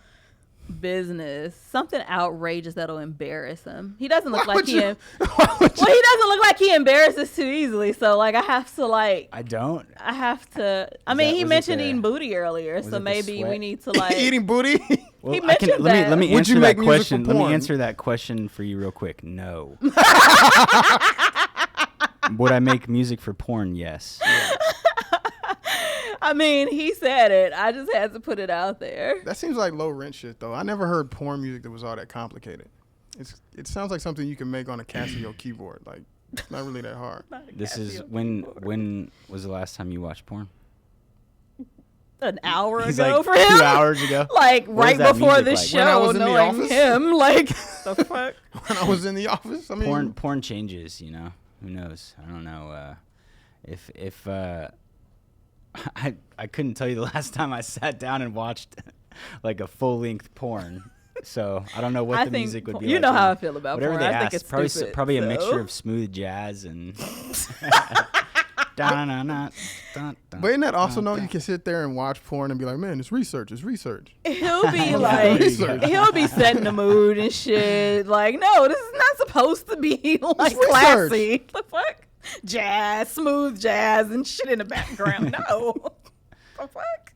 business. Something outrageous that'll embarrass him. He doesn't look like he. Well, he doesn't look like he embarrasses too easily. So like, I have to like. I don't. I have to. I mean, he was it mentioned the- eating booty earlier, was so it the maybe we sweat? need to like. Eating booty. Well, He mentioned let that. me Would answer you that make music for question. Let me porn? answer that question for you real quick. No. Would I make music for porn? Yes. I mean, he said it. I just had to put it out there. That seems like low rent shit though. I never heard porn music that was all that complicated. It sounds like something you can make on a Casio keyboard. Like it's not really that hard. Not a This is Casio when keyboard. when was the last time you watched porn? an hour He's ago like for him. 2 hours ago. Like What was right that before music the like? When I show, was in the knowing office? him, like the fuck. When I was in the office, I mean, Porn changes, you know. Who knows? I don't know. If I couldn't tell you the last time I sat down and watched like a full length porn. So I don't know what I the think music would be. you like know now. how I feel about Whatever porn. they I think ask, it's probably stupid, probably a mixture so. of smooth jazz and. but isn't that also known? You can sit there and watch porn and be like, man, it's research. It's research. He'll be There like, you go. he'll be setting the mood and shit. Like, no, this is not supposed to be like research. classy. The fuck, jazz, smooth jazz, and shit in the background. No, the fuck.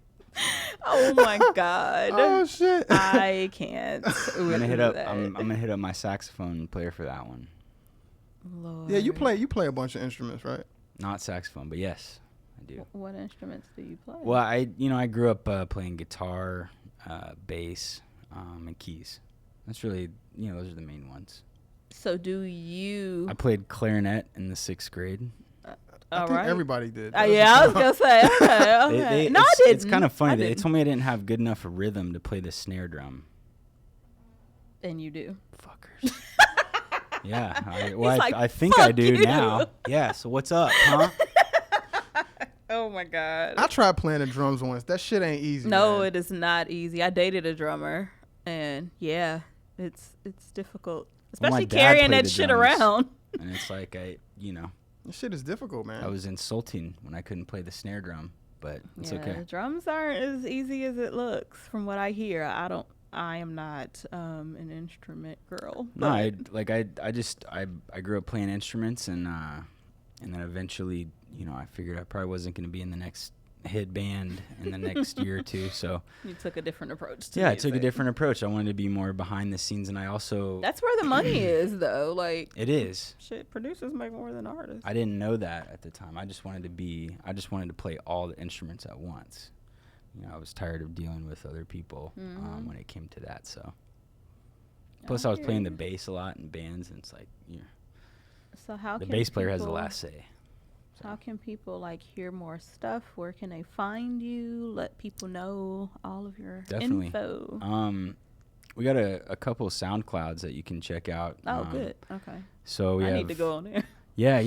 Oh my god. Oh shit. I can't. I'm gonna hit up. I'm gonna hit up my saxophone player for that one. Lord. Yeah, you play a bunch of instruments, right? Not saxophone, but yes, I do. What instruments do you play? Well, I grew up playing guitar, bass, and keys. That's really, those are the main ones. So do you? I played clarinet in the 6th grade. I All think right. everybody did. Yeah, I was gonna say. Okay. No, I didn't. It's kind of funny. I They didn't. told me I didn't have good enough rhythm to play the snare drum. And you do. Fuckers. Yeah. like, I think I "Fuck do you." now. Yeah. So what's up, huh? Oh my god. I tried playing the drums once. That shit ain't easy. No, man. it is not easy. I dated a drummer, and yeah, it's difficult, Well, my especially dad carrying played that the shit drums. around. And it's like This shit is difficult, man. I was insulting when I couldn't play the snare drum, but it's Yeah, okay. drums aren't as easy as it looks, from what I hear. I am not an instrument girl. No, but- I grew up playing instruments and then eventually, I figured I probably wasn't going to be in the next hit band in the next year or two. So You took a different approach to yeah, I took a music. different approach. I wanted to be more behind the scenes, and I also That's where the money is, though. Like, it is. shit, producers make more than artists. I didn't know that at the time. I just wanted to play all the instruments at once. I was tired of dealing with other people when it came to that. So plus I was hear playing you. the bass a lot in bands, and it's like So how the can bass player has the people- last say. How can people hear more stuff? Where can they find you? Let people know all of your Definitely. info. We got a couple of SoundClouds that you can check out. Oh, good. Okay. So we I have, need to go on there. Yeah. I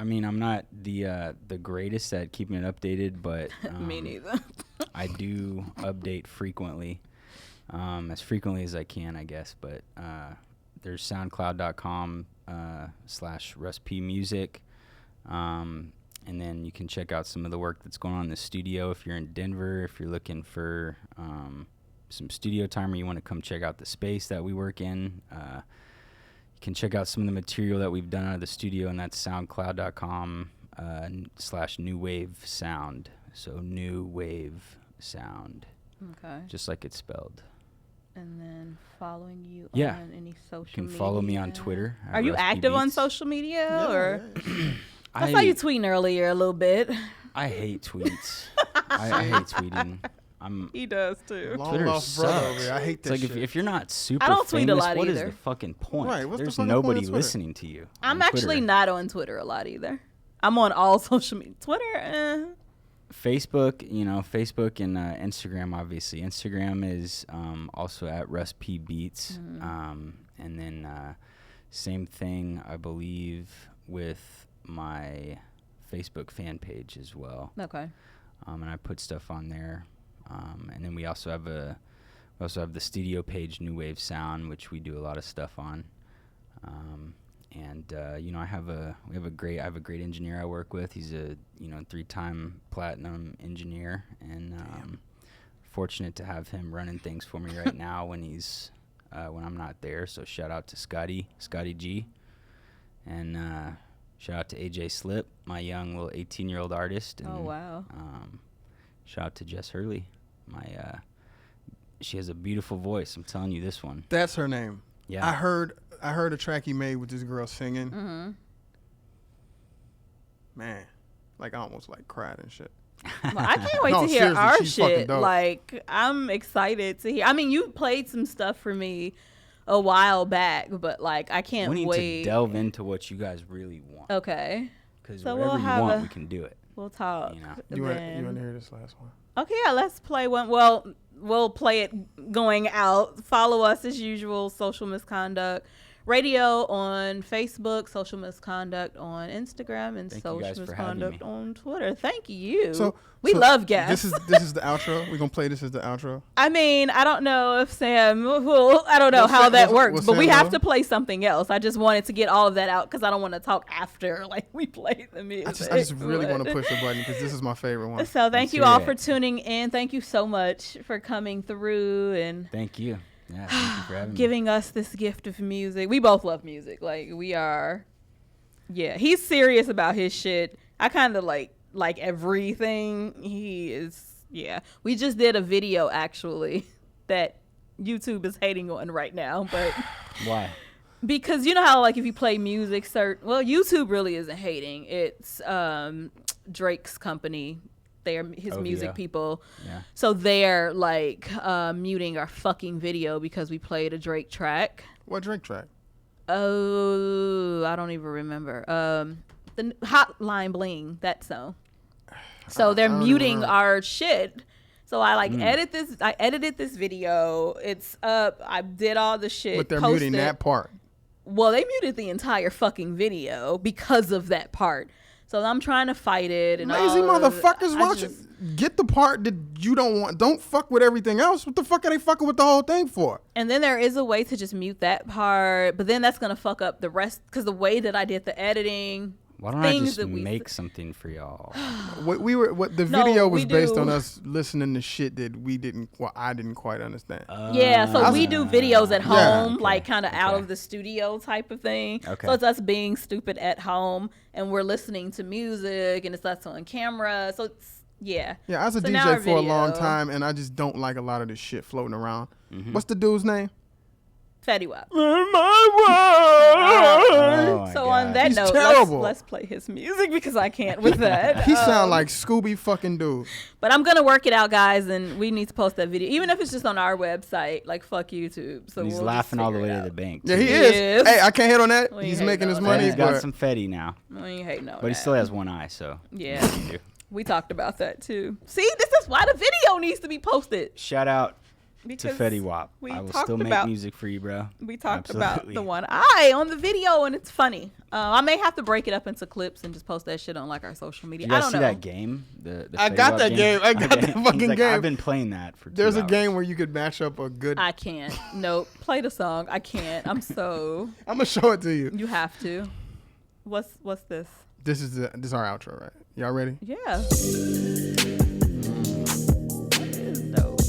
mean, I'm not the greatest at keeping it updated, but Me neither. I do update frequently, as frequently as I can, I guess. But there's SoundCloud.com /RustPmusic. And then you can check out some of the work that's going on in the studio if you're in Denver, if you're looking for some studio time or you want to come check out the space that we work in. You can check out some of the material that we've done out of the studio, and that's soundcloud.com /New Wave Sound. So New Wave Sound, Okay. just like it's spelled. And then following you Yeah. on any social You can media. follow me on Twitter. Are you active on Beats. social media? Or I I saw you tweeting earlier a little bit. I hate tweets. I hate tweeting. He does too. Long Twitter lost brother sucks. over here. I hate It's that like shit. if you're not super I don't tweet a famous, lot what is either. the fucking point? Right, what's the There's fucking point of nobody Twitter? listening to you. I'm on actually Twitter. not on Twitter a lot either. I'm on all social media. Twitter, Facebook, Facebook and Instagram, obviously. Instagram is also at RustPBeats. And then same thing, I believe, with my Facebook fan page as well. okay. And I put stuff on there. And then we also have the studio page, New Wave Sound, which we do a lot of stuff on. I have a great engineer I work with. He's a 3-time platinum engineer, and fortunate to have him running things for me right now when I'm not there. So shout out to Scotty G, and shout out to AJ Slip, my young little 18-year-old artist. And, Oh, wow. Shout out to Jess Hurley, she has a beautiful voice. I'm telling you this one. That's her name. Yeah. I heard a track you made with this girl singing. Mm-hmm. Man, I almost cried and shit. Well, I can't wait No, to hear seriously, our she's fucking shit. dope. I'm excited to hear. I mean, you played some stuff for me a while back, but I can't We need wait. to delve into what you guys really want. Okay. Because So whatever we'll you have want, a- we can do it. We'll talk. You know. You want then. to hear this last one? Okay, yeah, let's play one. Well, we'll play it going out. Follow us as usual, Social Misconduct Radio on Facebook, Social Misconduct on Instagram, and Thank you guys Social for having Misconduct me. on Twitter. Thank you. So we love guests. This is the outro. We're gonna play this as the outro. I mean, I don't know if Sam will. I don't know how that works, but we have to play something else. I just wanted to get all of that out because I don't want to talk after like we play the music. I just really want to push the button because this is my favorite one. So thank you all for tuning in. Thank you so much for coming through and Thank you. Yeah, thank you for having me. giving us this gift of music. We both love music. Like we are. Yeah, he's serious about his shit. I kind of like everything. He is. Yeah, we just did a video actually that YouTube is hating on right now, but Why? because you know how like if you play music, YouTube really isn't hating. It's Drake's company. They're his music people. Yeah. So they're like muting our fucking video because we played a Drake track. What Drake track? Oh, I don't even remember. The Hotline Bling, that song. So they're muting our shit. So I edited this video. It's up. I did all the shit. But they're posted. muting that part. Well, they muted the entire fucking video because of that part. So I'm trying to fight it. And Lazy all motherfuckers watching. Get the part that you don't want. Don't fuck with everything else. What the fuck are they fucking with the whole thing for? And then there is a way to just mute that part, but then that's gonna fuck up the rest because the way that I did the editing. Why don't I just make something for y'all? The video was based on us listening to shit that I didn't quite understand. Yeah, so we do videos at home, okay, like kind of out of the studio type of thing. Okay. So it's us being stupid at home, and we're listening to music, and it's us on camera. So it's Yeah, I was a So now our DJ for a long video- time, and I just don't like a lot of this shit floating around. Mm-hmm. What's the dude's name? Fetty Wap. Oh my So God. on that He's note, terrible. let's play his music because I can't with that. He sound like Scooby fucking dude. But I'm gonna work it out, guys, and we need to post that video, even if it's just on our website. Like fuck YouTube. So And he's we'll just laughing all the figure way it to the out. bank. Yeah, too. he He is. is. Hey, I can't hit on that. We He's ain't making his on money. He's got but some Fetty now, We ain't hating on but he that. still has one eye, so Yeah. what do you do? We talked about that too. See, this is why the video needs to be posted. Shout out to Because Fetty Wap. we I will talked still make about- music for you, bro. We talked about Absolutely. the one eye on the video, and it's funny. I may have to break it up into clips and just post that shit on like our social media. You I guys don't see know. that game? The I Fetty got Wap that game. I got that He's fucking like, game. I've been playing that for 2 there's a hours. game where you could mash up a good. I can't. Nope. Play the song. I can't. I'm so. I'm gonna show it to you. You have to. What's this? This is our outro, right? Y'all ready? Yeah. That is dope.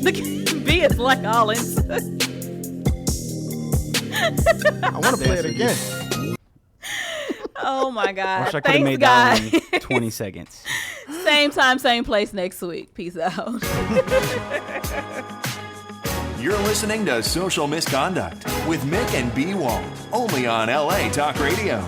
The B is like all into. I want to play it again. Oh my God. Wish I could have Thanks, made that guys. one in 20 seconds. Same time, same place next week. Peace out. You're listening to Social Misconduct with Mick and B. Walt, only on LA Talk Radio.